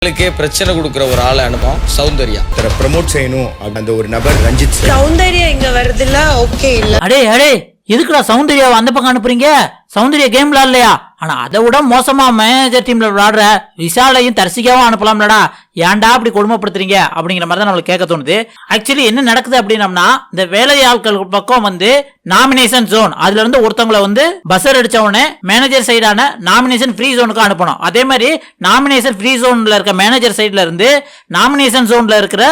பிரச்சனை கொடுக்குற ஒரு ஆளை அனுப்போம் சௌந்தர்யா ப்ரமோட் செய்யணும் அந்த ஒரு நபர் ரஞ்சித் சார். சௌந்தர்யா இங்க வருதுல ஓகே இல்ல. அடே அடே எதுக்குடா சௌந்தர்யாவை அந்த பக்கம் அனுப்புறீங்க? சௌந்தர்யா கேம் விளாடலையா? ஆனா அதை விட மோசமா மேனேஜர் டீம்ல விளாடுற விஷாலையும் தரிசிக்காவும் அனுப்பலாம்லடா. ஏன்டா அப்படி கொடுமைப்படுத்துறீங்க அப்படிங்கிற மாதிரி தான் நம்மளுக்கு கேட்க தோணுது. ஆக்சுவலி என்ன நடக்குது அப்படின்னம்னா, இந்த வேலையாட்கள் பக்கம் நாமினேஷன் ஜோன், அதுல இருந்து ஒருத்தவங்களை பஸ்ஸர் அடிச்ச உடனே மேனேஜர் சைடான நாமினேஷன் ஃப்ரீ ஜோனுக்கு அனுப்பணும். அதே மாதிரி நாமினேஷன் ஃப்ரீ ஜோன்ல இருக்க மேனேஜர் சைட்ல இருந்து நாமினேஷன் ஜோன்ல இருக்கிற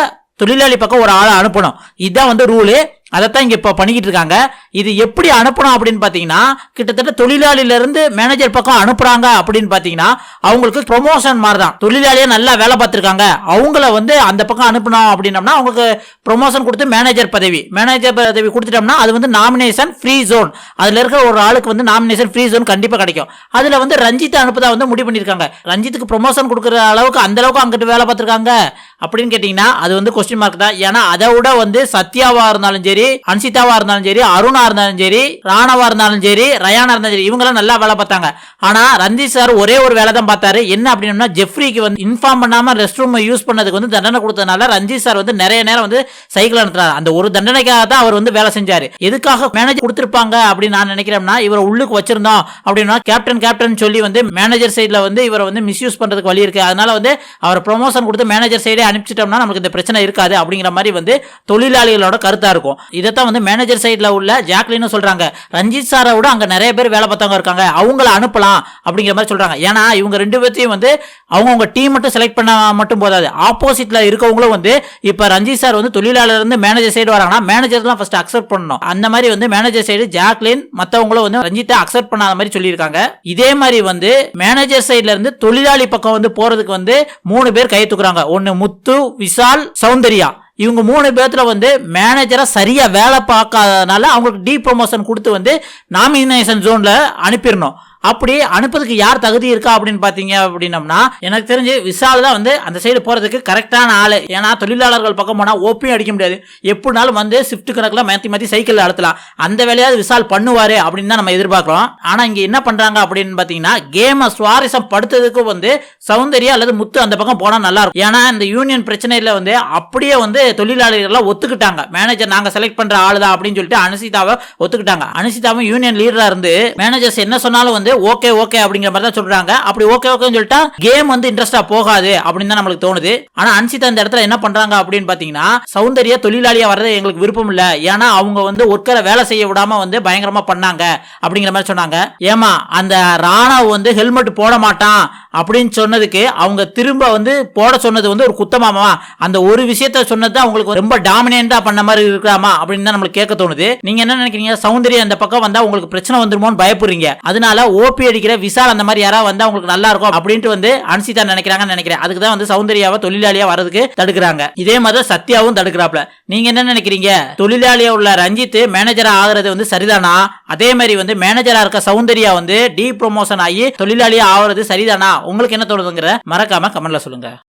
தொழிலாளி பக்கம் ஒரு ஆளை அனுப்பணும். இதுதான் ரூலு. அதைத்தான் இங்க இப்ப பண்ணிக்கிட்டு இருக்காங்க. இது எப்படி அனுப்பணும் அப்படின்னு பாத்தீங்கன்னா, கிட்டத்தட்ட தொழிலாளில இருந்து மேனேஜர் பக்கம் அனுப்புறாங்க அப்படின்னு பாத்தீங்கன்னா, அவங்களுக்கு ப்ரொமோஷன் மாதிரி தான். தொழிலாளியா நல்லா வேலை பார்த்திருக்காங்க, அவங்கள அந்த பக்கம் அனுப்பணும் அப்படின்னம்னா அவங்களுக்கு ப்ரொமோஷன் கொடுத்து மேனேஜர் பதவி கொடுத்துட்டோம்னா அது நாமினேஷன் ஃப்ரீ ஜோன். அதுல இருக்கிற ஒரு ஆளுக்கு நாமினேஷன் ஃப்ரீ ஜோன் கண்டிப்பா கிடைக்கும். அதுல ரஞ்சித் அனுப்பதா முடிவு பண்ணிருக்காங்க. ரஞ்சித்துக்கு ப்ரொமோஷன் கொடுக்குற அளவுக்கு அந்த அளவுக்கு அங்கிட்டு வேலை பார்த்திருக்காங்க அப்படின்னு கேட்டீங்கன்னா அது கொஸ்டின் மார்க் தான். ஏன்னா அதை விட சத்யாவா இருந்தாலும் சரி, அன்சிதாவா இருந்தாலும் சரி, அருணா இருந்தாலும் சரி, ராணவா இருந்தாலும் சரி, ரயானா இருந்தாலும் சரி, இவங்க நல்லா வேலை பார்த்தாங்க. ஆனா ரஞ்சித் சார் ஒரே ஒரு வேலை தான் பார்த்தாரு. என்ன அப்படின்னா, ஜெஃப்ரிக்கு இன்ஃபார்ம் பண்ணாம ரெஸ்ட் ரூம் யூஸ் பண்ணதுக்கு தண்டனை கொடுத்ததுனால ரஞ்சித் சார் நிறைய நேரம் சைக்கிள் அனுப்புறாரு. அந்த ஒரு தண்டனைக்காக தான் அவர் வேலை செஞ்சாரு. எதுக்காக மேனேஜர் கொடுத்திருப்பாங்க அப்படின்னு நான் நினைக்கிறேன்னா, இவரை உள்ளுக்கு வச்சிருந்தோம் அப்படின்னா கேப்டன் சொல்லி மேனேஜர் சைட்ல இவரை மிஸ்யூஸ் பண்றதுக்கு வழி இருக்கு. அதனால அவர் ப்ரொமோஷன் கொடுத்து மேனேஜர் சைடே அனுப்பிச்சிட்டோம்னா நமக்கு இந்த பிரச்சனை இருக்காது அப்படிங்கிற மாதிரி தொழிலாளிகளோட கருத்தா இருக்கும். இதைத்தான் மேனேஜர் சைட்ல உள்ள ஜாக்லின் சொல்றாங்க. ரஞ்சித் சாரை விட அங்க நிறைய பேர் வேலை பார்த்தவங்க இருக்காங்க, அவங்கள அனுப்பலாம் அப்படிங்கிற மாதிரி சொல்றாங்க. ஏன்னா இவங்க ரெண்டு பேர்த்தையும் அவங்க டீம் மட்டும் செலக்ட் பண்ண மட்டும் போதாது, ஆப்போசிட்ல இருக்கவங்களும் இப்ப ரஞ்சித் சார் தொழிலாளர் இருந்து மேனேஜர் சைடு வராங்கன்னா மேனேஜர் ஃபர்ஸ்ட் அக்செப்ட் பண்ணணும். அந்த மாதிரி மேனேஜர் சைடு ஜாக்லின் மத்தவங்களும் ரஞ்சித்தை அக்செப்ட் பண்ணாத மாதிரி சொல்லியிருக்காங்க. இதே மாதிரி மேனேஜர் சைட்ல இருந்து தொழிலாளி பக்கம் போறதுக்கு 3 பேர் கை தூக்குறாங்க. ஒன்னு முத்து, விஷால், சௌந்தர்யா. இவங்க 3 பேர்த்துல மேனேஜரா சரியா வேலை பார்க்காதனால அவங்களுக்கு டி ப்ரொமோஷன் கொடுத்து நாமினேஷன் ஜோன்ல அனுப்பிடணும். அப்படி அனுப்புறதுக்கு யார் தகுதி இருக்கா அப்படின்னு பாத்தீங்க அப்படின்னம்னா, எனக்கு தெரிஞ்சு விஷால் தான் அந்த சைடு போறதுக்கு கரெக்டான ஆளு. ஏன்னா தொழிலாளர்கள் பக்கம் போனா ஓப்பியும் அடிக்க முடியாது, எப்படினாலும் ஷிஃப்ட் கணக்குல மாத்தி சைக்கிள் அழுத்தலாம். அந்த வேலையாவது விஷால் பண்ணுவாரு அப்படின்னு தான் நம்ம எதிர்பார்க்கிறோம். ஆனா இங்க என்ன பண்றாங்க அப்படின்னு பாத்தீங்கன்னா, கேம சுவாரஸ்யம் படுத்ததுக்கு சௌந்தர்யா அல்லது முத்து அந்த பக்கம் போனா நல்லா இருக்கும். ஏன்னா இந்த யூனியன் பிரச்சனையில அப்படியே தொழிலாளர்கள் ஒத்துக்கிட்டாங்க. மேனேஜர் நாங்க செலக்ட் பண்ற ஆளுதான் அப்படின்னு சொல்லிட்டு அனுசிதாவை ஒத்துக்கிட்டாங்க. அனுசிதாவும் யூனியன் லீடரா இருந்து மேனேஜர்ஸ் என்ன சொன்னாலும் ஓகே ஓகே அப்படிங்கிற மாதிரி தான் சொல்றாங்க. அப்படி ஓகே ஓகேன்னு சொல்லிட்டா கேம் இன்ட்ரெஸ்டா போகாது அப்படின்னு தான் நம்மளுக்கு தோணுது. ஆனா அன்சிதா இந்த இடத்துல என்ன பண்றாங்க அப்படின்னு பாத்தீங்கன்னா, சௌந்தர்யா தொழிலாளியா வர்றது எங்களுக்கு விருப்பம் இல்ல, ஏன்னா அவங்க ஒர்க்கரை வேலை செய்ய விடாம பயங்கரமா பண்ணாங்க அப்படிங்கிற மாதிரி சொன்னாங்க. ஏமா அந்த ராணவ் ஹெல்மெட் போட மாட்டான் அப்படின்னு சொன்னதுக்கு அவங்க திரும்ப போட சொன்னது ஒரு குத்தமாமா? அந்த ஒரு விஷயத்த சொன்னது அவங்களுக்கு ரொம்ப டாமினேட்டா பண்ண மாதிரி இருக்கலாமா அப்படின்னு தான் நம்மளுக்கு கேட்க தோணுது. நீங்க என்ன நினைக்கிறீங்க? சௌந்தர்யா அந்த பக்கம் வந்தா உங்களுக்கு பிரச்சனை வந்துருமோன்னு பயப்படுறீங்க, அதனால ஓபி அடிக்கிற விஷால் அந்த மாதிரி யாராவது வந்தா உங்களுக்கு நல்லா இருக்கும் அப்படின்ட்டு அன்சிதா நினைக்கிறாங்கன்னு நினைக்கிறேன். அதுக்கு தான் சௌந்தர்யாவை தொழிலாளியா வரதுக்கு தடுக்கிறாங்க. இதே மாதிரி சத்யாவும் தடுக்கிறாப்ல. நீங்க என்ன நினைக்கிறீங்க? தொழிலாளியா உள்ள ரஞ்சித் மேனேஜரா ஆகிறது சரிதானா? அதே மாதிரி மேனேஜரா இருக்க சௌந்தர்யா டி ப்ரொமோஷன் ஆகி தொழிலாளியா ஆகிறது சரிதானா? உங்களுக்கு என்ன தோணுதுங்கிற மறக்காம கமெண்ட்ல சொல்லுங்க.